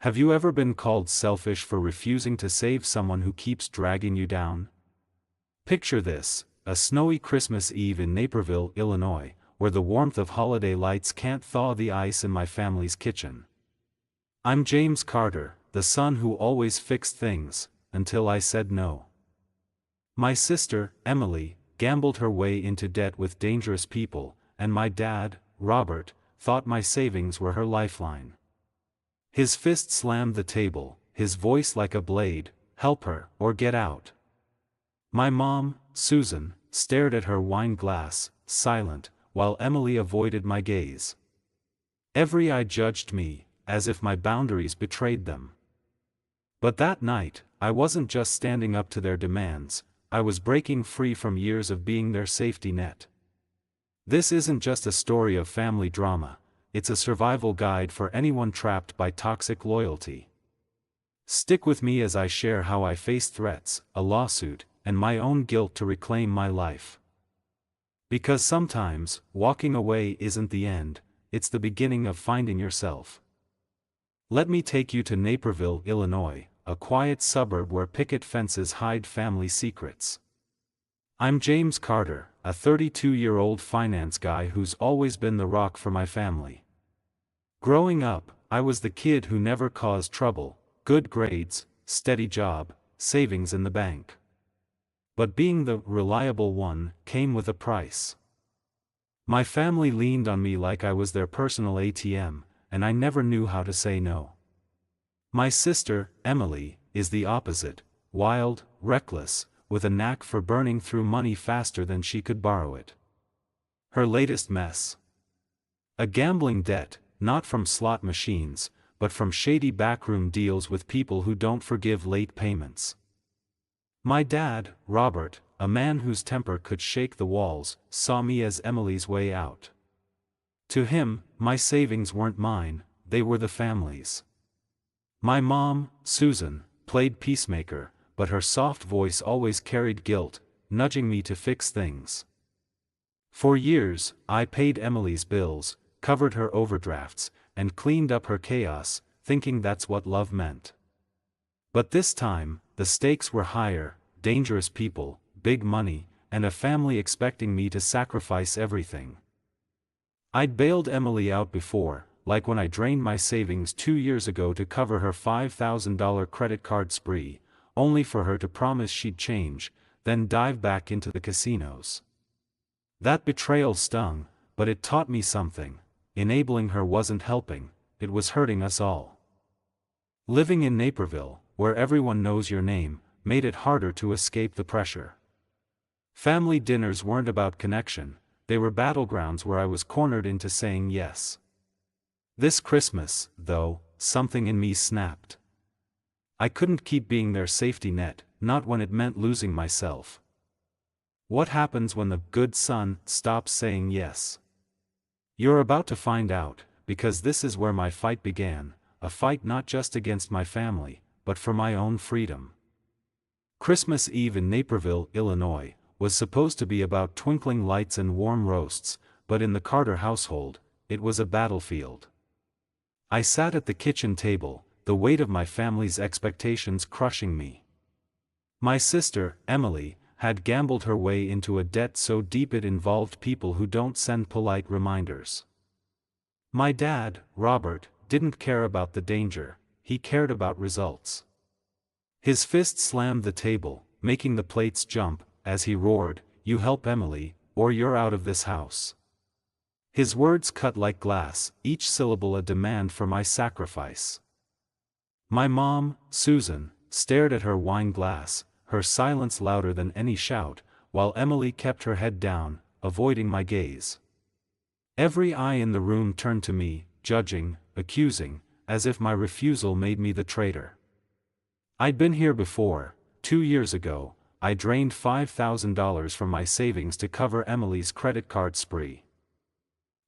Have you ever been called selfish for refusing to save someone who keeps dragging you down? Picture this, a snowy Christmas Eve in Naperville, Illinois, where the warmth of holiday lights can't thaw the ice in my family's kitchen. I'm James Carter, the son who always fixed things, until I said no. My sister, Emily, gambled her way into debt with dangerous people, and my dad, Robert, thought my savings were her lifeline. His fist slammed the table, his voice like a blade, "Help her, or get out." My mom, Susan, stared at her wine glass, silent, while Emily avoided my gaze. Every eye judged me, as if my boundaries betrayed them. But that night, I wasn't just standing up to their demands, I was breaking free from years of being their safety net. This isn't just a story of family drama, it's a survival guide for anyone trapped by toxic loyalty. Stick with me as I share how I faced threats, a lawsuit, and my own guilt to reclaim my life. Because sometimes, walking away isn't the end, it's the beginning of finding yourself. Let me take you to Naperville, Illinois, a quiet suburb where picket fences hide family secrets. I'm James Carter, a 32-year-old finance guy who's always been the rock for my family. Growing up, I was the kid who never caused trouble, good grades, steady job, savings in the bank. But being the reliable one came with a price. My family leaned on me like I was their personal ATM, and I never knew how to say no. My sister, Emily, is the opposite, wild, reckless, with a knack for burning through money faster than she could borrow it. Her latest mess? A gambling debt, not from slot machines, but from shady backroom deals with people who don't forgive late payments. My dad, Robert, a man whose temper could shake the walls, saw me as Emily's way out. To him, my savings weren't mine, they were the family's. My mom, Susan, played peacemaker, but her soft voice always carried guilt, nudging me to fix things. For years, I paid Emily's bills, covered her overdrafts, and cleaned up her chaos, thinking that's what love meant. But this time, the stakes were higher, dangerous people, big money, and a family expecting me to sacrifice everything. I'd bailed Emily out before, like when I drained my savings 2 years ago to cover her $5,000 credit card spree, only for her to promise she'd change, then dive back into the casinos. That betrayal stung, but it taught me something. Enabling her wasn't helping, it was hurting us all. Living in Naperville, where everyone knows your name, made it harder to escape the pressure. Family dinners weren't about connection, they were battlegrounds where I was cornered into saying yes. This Christmas, though, something in me snapped. I couldn't keep being their safety net, not when it meant losing myself. What happens when the good son stops saying yes? You're about to find out, because this is where my fight began, a fight not just against my family, but for my own freedom. Christmas Eve in Naperville, Illinois, was supposed to be about twinkling lights and warm roasts, but in the Carter household, it was a battlefield. I sat at the kitchen table, the weight of my family's expectations crushing me. My sister, Emily, had gambled her way into a debt so deep it involved people who don't send polite reminders. My dad, Robert, didn't care about the danger, he cared about results. His fist slammed the table, making the plates jump, as he roared, "You help Emily, or you're out of this house." His words cut like glass, each syllable a demand for my sacrifice. My mom, Susan, stared at her wine glass, her silence louder than any shout, while Emily kept her head down, avoiding my gaze. Every eye in the room turned to me, judging, accusing, as if my refusal made me the traitor. I'd been here before. 2 years ago, I drained $5,000 from my savings to cover Emily's credit card spree.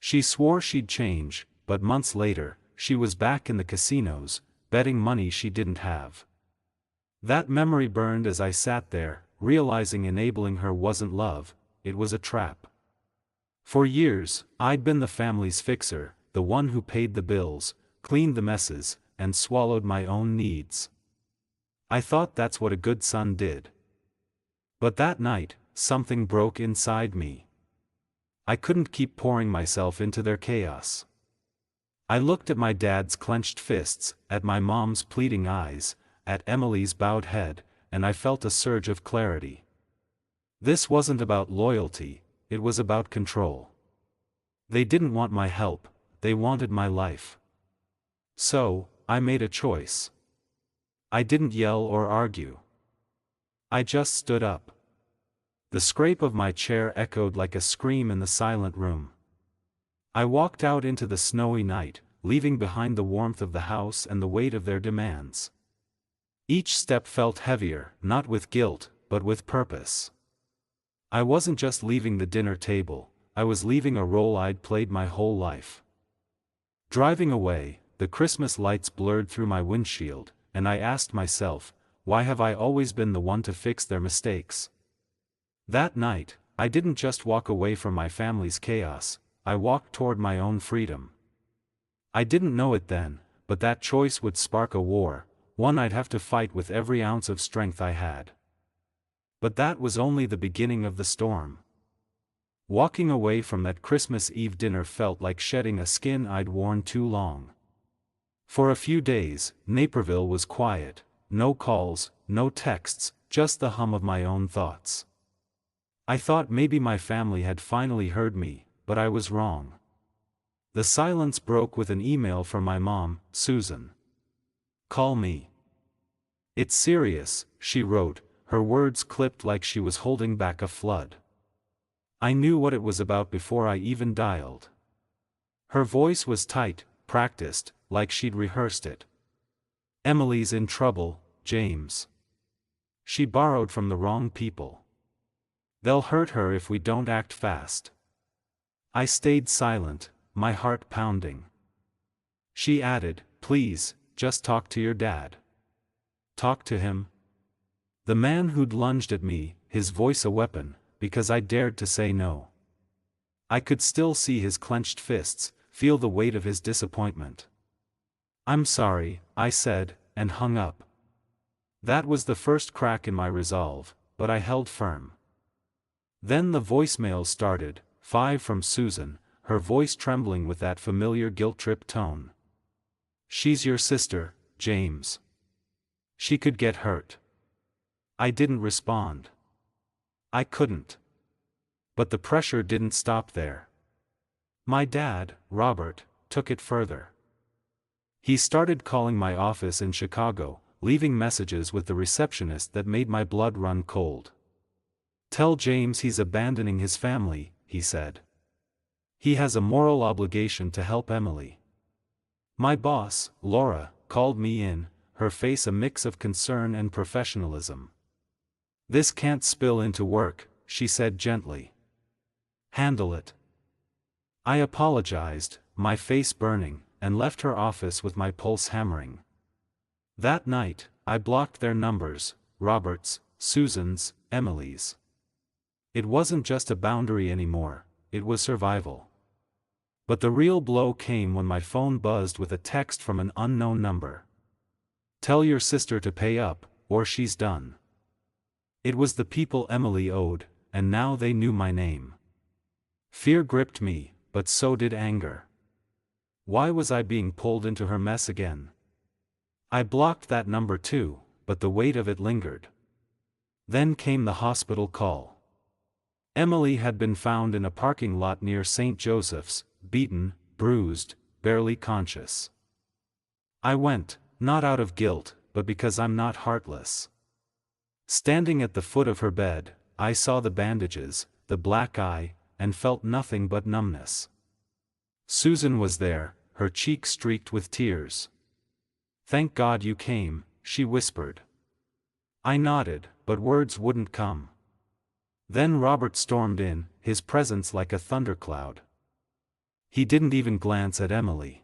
She swore she'd change, but months later, she was back in the casinos, betting money she didn't have. That memory burned as I sat there, realizing enabling her wasn't love, it was a trap. For years, I'd been the family's fixer, the one who paid the bills, cleaned the messes, and swallowed my own needs. I thought that's what a good son did. But that night, something broke inside me. I couldn't keep pouring myself into their chaos. I looked at my dad's clenched fists, at my mom's pleading eyes, at Emily's bowed head, and I felt a surge of clarity. This wasn't about loyalty, it was about control. They didn't want my help, they wanted my life. So, I made a choice. I didn't yell or argue. I just stood up. The scrape of my chair echoed like a scream in the silent room. I walked out into the snowy night, leaving behind the warmth of the house and the weight of their demands. Each step felt heavier, not with guilt, but with purpose. I wasn't just leaving the dinner table, I was leaving a role I'd played my whole life. Driving away, the Christmas lights blurred through my windshield, and I asked myself, why have I always been the one to fix their mistakes? That night, I didn't just walk away from my family's chaos, I walked toward my own freedom. I didn't know it then, but that choice would spark a war, one I'd have to fight with every ounce of strength I had. But that was only the beginning of the storm. Walking away from that Christmas Eve dinner felt like shedding a skin I'd worn too long. For a few days, Naperville was quiet, no calls, no texts, just the hum of my own thoughts. I thought maybe my family had finally heard me, but I was wrong. The silence broke with an email from my mom, Susan. "Call me. It's serious," she wrote, her words clipped like she was holding back a flood. I knew what it was about before I even dialed. Her voice was tight, practiced, like she'd rehearsed it. "Emily's in trouble, James. She borrowed from the wrong people. They'll hurt her if we don't act fast." I stayed silent, my heart pounding. She added, "Please, just talk to your dad." Talk to him? The man who'd lunged at me, his voice a weapon, because I dared to say no. I could still see his clenched fists, feel the weight of his disappointment. "I'm sorry," I said, and hung up. That was the first crack in my resolve, but I held firm. Then the voicemail started, 5 from Susan, her voice trembling with that familiar guilt-trip tone. "She's your sister, James. She could get hurt." I didn't respond. I couldn't. But the pressure didn't stop there. My dad, Robert, took it further. He started calling my office in Chicago, leaving messages with the receptionist that made my blood run cold. "Tell James he's abandoning his family," he said. "He has a moral obligation to help Emily." My boss, Laura, called me in, her face a mix of concern and professionalism. "This can't spill into work," she said gently. "Handle it." I apologized, my face burning, and left her office with my pulse hammering. That night, I blocked their numbers, Robert's, Susan's, Emily's. It wasn't just a boundary anymore, it was survival. But the real blow came when my phone buzzed with a text from an unknown number. "Tell your sister to pay up, or she's done." It was the people Emily owed, and now they knew my name. Fear gripped me, but so did anger. Why was I being pulled into her mess again? I blocked that number too, but the weight of it lingered. Then came the hospital call. Emily had been found in a parking lot near St. Joseph's, beaten, bruised, barely conscious. I went, not out of guilt, but because I'm not heartless. Standing at the foot of her bed, I saw the bandages, the black eye, and felt nothing but numbness. Susan was there, her cheeks streaked with tears. "Thank God you came," she whispered. I nodded, but words wouldn't come. Then Robert stormed in, his presence like a thundercloud. He didn't even glance at Emily.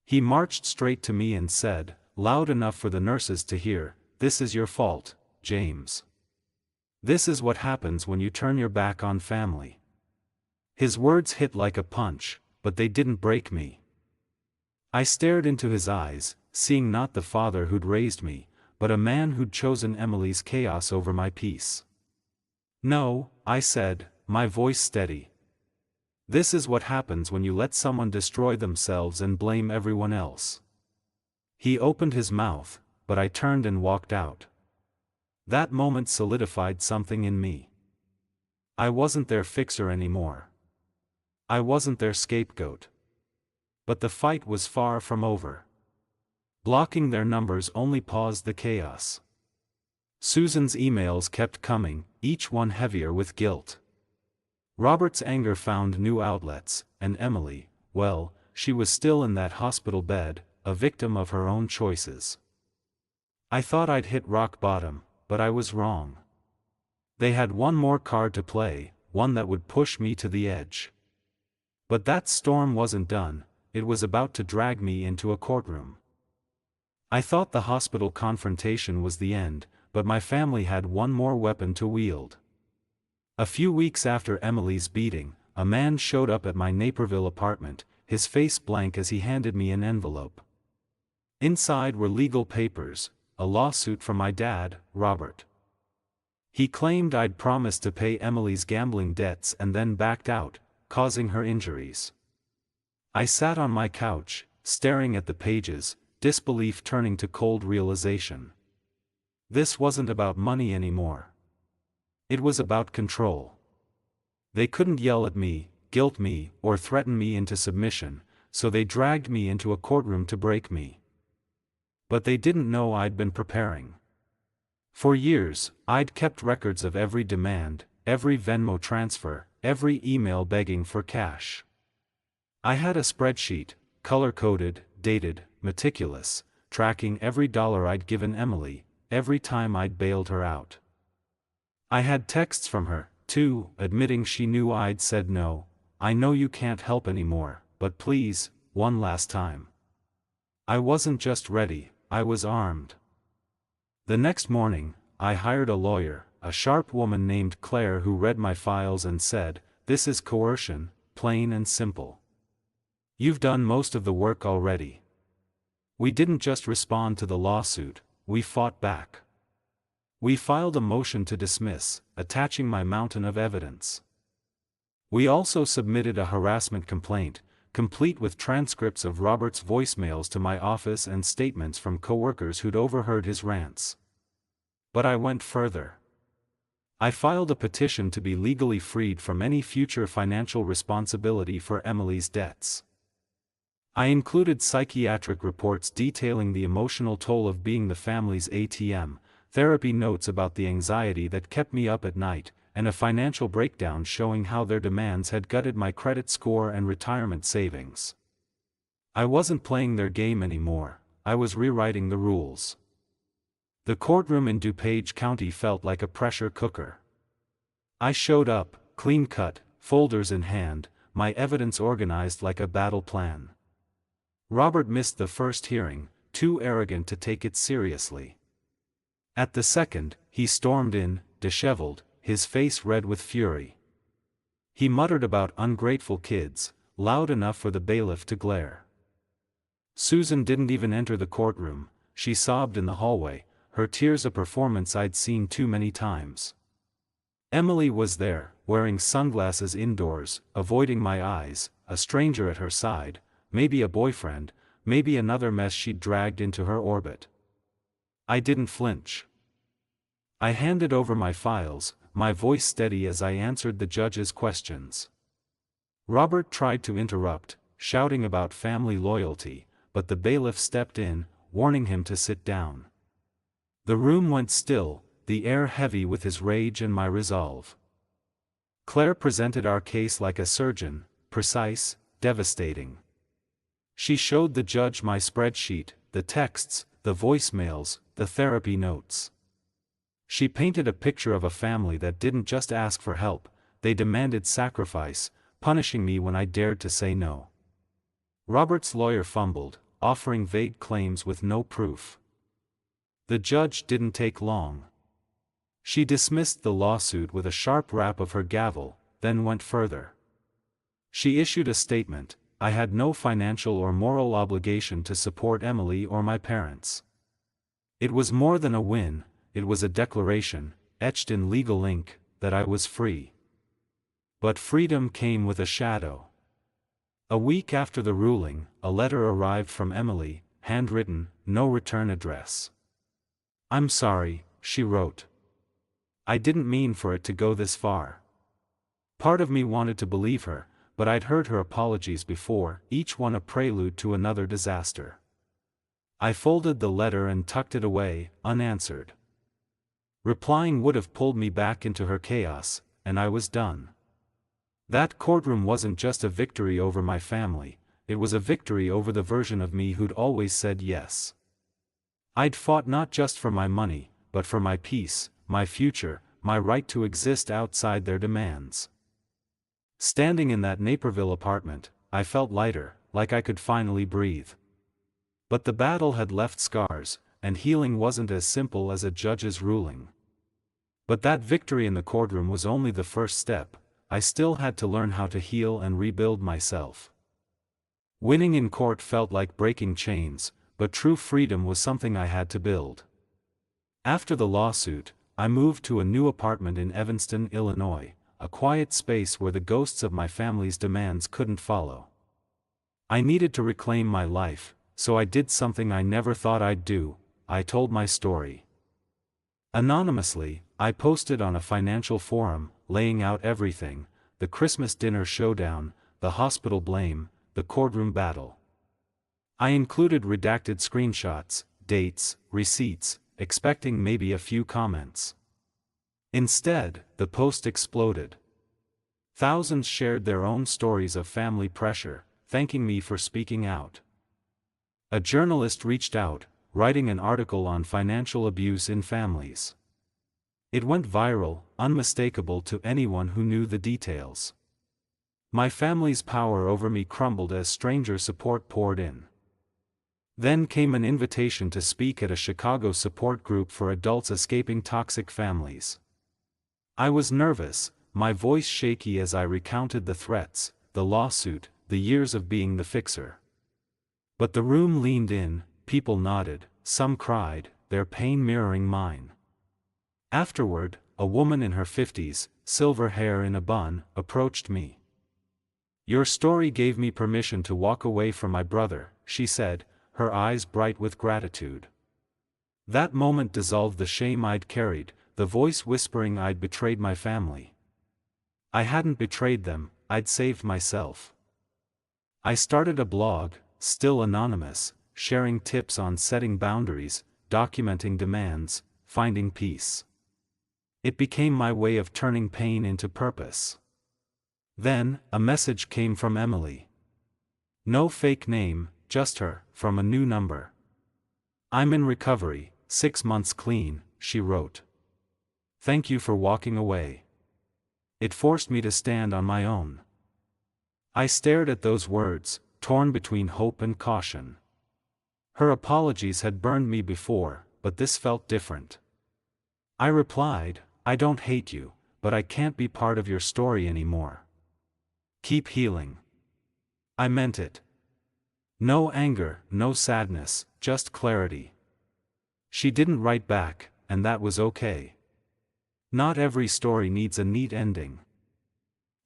He marched straight to me and said, loud enough for the nurses to hear, "This is your fault, James. This is what happens when you turn your back on family." His words hit like a punch, but they didn't break me. I stared into his eyes, seeing not the father who'd raised me, but a man who'd chosen Emily's chaos over my peace. "No," I said, my voice steady. "This is what happens when you let someone destroy themselves and blame everyone else." He opened his mouth, but I turned and walked out. That moment solidified something in me. I wasn't their fixer anymore. I wasn't their scapegoat. But the fight was far from over. Blocking their numbers only paused the chaos. Susan's emails kept coming, each one heavier with guilt. Robert's anger found new outlets, and Emily, well, she was still in that hospital bed, a victim of her own choices. I thought I'd hit rock bottom, but I was wrong. They had one more card to play, one that would push me to the edge. But that storm wasn't done, it was about to drag me into a courtroom. I thought the hospital confrontation was the end, but my family had one more weapon to wield. A few weeks after Emily's beating, a man showed up at my Naperville apartment, his face blank as he handed me an envelope. Inside were legal papers, a lawsuit from my dad, Robert. He claimed I'd promised to pay Emily's gambling debts and then backed out, causing her injuries. I sat on my couch, staring at the pages, disbelief turning to cold realization. This wasn't about money anymore. It was about control. They couldn't yell at me, guilt me, or threaten me into submission, so they dragged me into a courtroom to break me. But they didn't know I'd been preparing. For years, I'd kept records of every demand, every Venmo transfer, every email begging for cash. I had a spreadsheet, color-coded, dated, meticulous, tracking every dollar I'd given Emily, every time I'd bailed her out. I had texts from her, too, admitting she knew I'd said no. "I know you can't help anymore, but please, one last time." I wasn't just ready, I was armed. The next morning, I hired a lawyer, a sharp woman named Claire who read my files and said, "This is coercion, plain and simple. You've done most of the work already." We didn't just respond to the lawsuit, we fought back. We filed a motion to dismiss, attaching my mountain of evidence. We also submitted a harassment complaint, complete with transcripts of Robert's voicemails to my office and statements from coworkers who'd overheard his rants. But I went further. I filed a petition to be legally freed from any future financial responsibility for Emily's debts. I included psychiatric reports detailing the emotional toll of being the family's ATM, therapy notes about the anxiety that kept me up at night, and a financial breakdown showing how their demands had gutted my credit score and retirement savings. I wasn't playing their game anymore, I was rewriting the rules. The courtroom in DuPage County felt like a pressure cooker. I showed up, clean-cut, folders in hand, my evidence organized like a battle plan. Robert missed the first hearing, too arrogant to take it seriously. At the second, he stormed in, disheveled, his face red with fury. He muttered about ungrateful kids, loud enough for the bailiff to glare. Susan didn't even enter the courtroom, she sobbed in the hallway, her tears a performance I'd seen too many times. Emily was there, wearing sunglasses indoors, avoiding my eyes, a stranger at her side, maybe a boyfriend, maybe another mess she'd dragged into her orbit. I didn't flinch. I handed over my files, my voice steady as I answered the judge's questions. Robert tried to interrupt, shouting about family loyalty, but the bailiff stepped in, warning him to sit down. The room went still, the air heavy with his rage and my resolve. Claire presented our case like a surgeon, precise, devastating. She showed the judge my spreadsheet, the texts, the voicemails, the therapy notes. She painted a picture of a family that didn't just ask for help, they demanded sacrifice, punishing me when I dared to say no. Robert's lawyer fumbled, offering vague claims with no proof. The judge didn't take long. She dismissed the lawsuit with a sharp rap of her gavel, then went further. She issued a statement, I had no financial or moral obligation to support Emily or my parents. It was more than a win, it was a declaration, etched in legal ink, that I was free. But freedom came with a shadow. A week after the ruling, a letter arrived from Emily, handwritten, no return address. "I'm sorry," she wrote. "I didn't mean for it to go this far." Part of me wanted to believe her, but I'd heard her apologies before, each one a prelude to another disaster. I folded the letter and tucked it away, unanswered. Replying would have pulled me back into her chaos, and I was done. That courtroom wasn't just a victory over my family, it was a victory over the version of me who'd always said yes. I'd fought not just for my money, but for my peace, my future, my right to exist outside their demands. Standing in that Naperville apartment, I felt lighter, like I could finally breathe. But the battle had left scars, and healing wasn't as simple as a judge's ruling. But that victory in the courtroom was only the first step. I still had to learn how to heal and rebuild myself. Winning in court felt like breaking chains, but true freedom was something I had to build. After the lawsuit, I moved to a new apartment in Evanston, Illinois, a quiet space where the ghosts of my family's demands couldn't follow. I needed to reclaim my life, so I did something I never thought I'd do. I told my story. Anonymously, I posted on a financial forum, laying out everything: the Christmas dinner showdown, the hospital blame, the courtroom battle. I included redacted screenshots, dates, receipts, expecting maybe a few comments. Instead, the post exploded. Thousands shared their own stories of family pressure, thanking me for speaking out. A journalist reached out, writing an article on financial abuse in families. It went viral, unmistakable to anyone who knew the details. My family's power over me crumbled as stranger support poured in. Then came an invitation to speak at a Chicago support group for adults escaping toxic families. I was nervous, my voice shaky as I recounted the threats, the lawsuit, the years of being the fixer. But the room leaned in, people nodded, some cried, their pain mirroring mine. Afterward, a woman in her 50s, silver hair in a bun, approached me. "Your story gave me permission to walk away from my brother," she said, her eyes bright with gratitude. That moment dissolved the shame I'd carried, the voice whispering I'd betrayed my family. I hadn't betrayed them, I'd saved myself. I started a blog, still anonymous, sharing tips on setting boundaries, documenting demands, finding peace. It became my way of turning pain into purpose. Then, a message came from Emily. No fake name, just her, from a new number. "I'm in recovery, 6 months clean," she wrote. "Thank you for walking away. It forced me to stand on my own." I stared at those words, torn between hope and caution. Her apologies had burned me before, but this felt different. I replied, "I don't hate you, but I can't be part of your story anymore. Keep healing." I meant it. No anger, no sadness, just clarity. She didn't write back, and that was okay. Not every story needs a neat ending.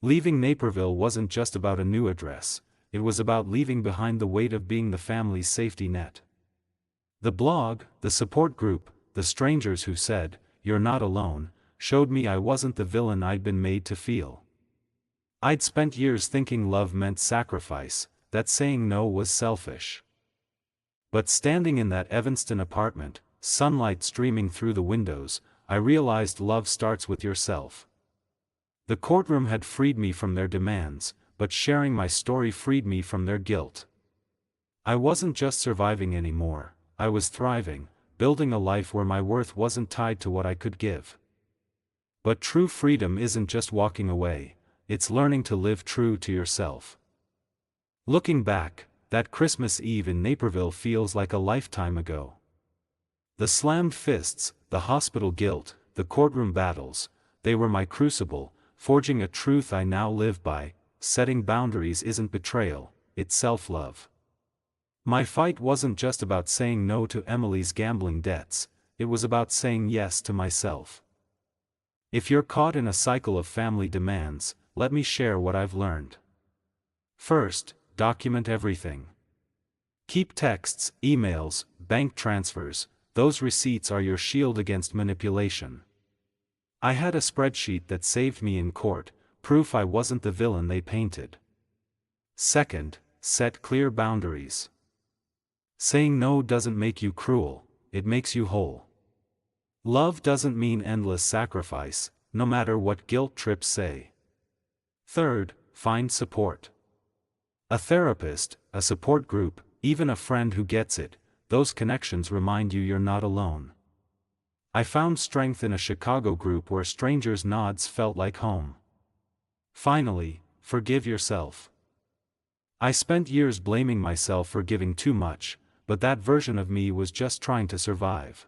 Leaving Naperville wasn't just about a new address, it was about leaving behind the weight of being the family's safety net. The blog, the support group, the strangers who said, "You're not alone," showed me I wasn't the villain I'd been made to feel. I'd spent years thinking love meant sacrifice, that saying no was selfish. But standing in that Evanston apartment, sunlight streaming through the windows, I realized love starts with yourself. The courtroom had freed me from their demands, but sharing my story freed me from their guilt. I wasn't just surviving anymore, I was thriving, building a life where my worth wasn't tied to what I could give. But true freedom isn't just walking away, it's learning to live true to yourself. Looking back, that Christmas Eve in Naperville feels like a lifetime ago. The slammed fists, the hospital guilt, the courtroom battles, they were my crucible, forging a truth I now live by: setting boundaries isn't betrayal, it's self-love. My fight wasn't just about saying no to Emily's gambling debts, it was about saying yes to myself. If you're caught in a cycle of family demands, let me share what I've learned. First, document everything. Keep texts, emails, bank transfers, those receipts are your shield against manipulation. I had a spreadsheet that saved me in court, proof I wasn't the villain they painted. Second, set clear boundaries. Saying no doesn't make you cruel, it makes you whole. Love doesn't mean endless sacrifice, no matter what guilt trips say. Third, find support. A therapist, a support group, even a friend who gets it, those connections remind you you're not alone. I found strength in a Chicago group where strangers' nods felt like home. Finally, forgive yourself. I spent years blaming myself for giving too much, but that version of me was just trying to survive.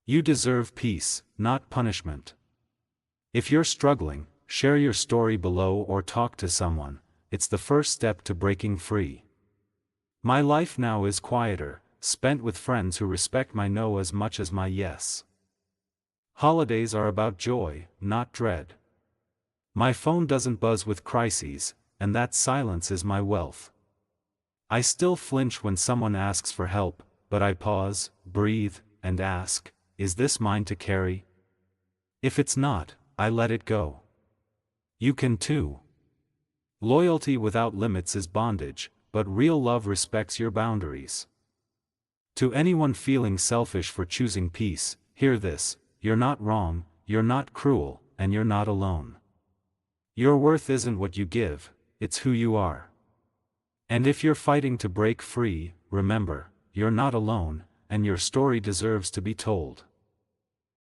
You deserve peace, not punishment. If you're struggling, share your story below or talk to someone, it's the first step to breaking free. My life now is quieter, spent with friends who respect my no as much as my yes. Holidays are about joy, not dread. My phone doesn't buzz with crises, and that silence is my wealth. I still flinch when someone asks for help, but I pause, breathe, and ask, is this mine to carry? If it's not, I let it go. You can too. Loyalty without limits is bondage, but real love respects your boundaries. To anyone feeling selfish for choosing peace, hear this: you're not wrong, you're not cruel, and you're not alone. Your worth isn't what you give, it's who you are. And if you're fighting to break free, remember, you're not alone, and your story deserves to be told.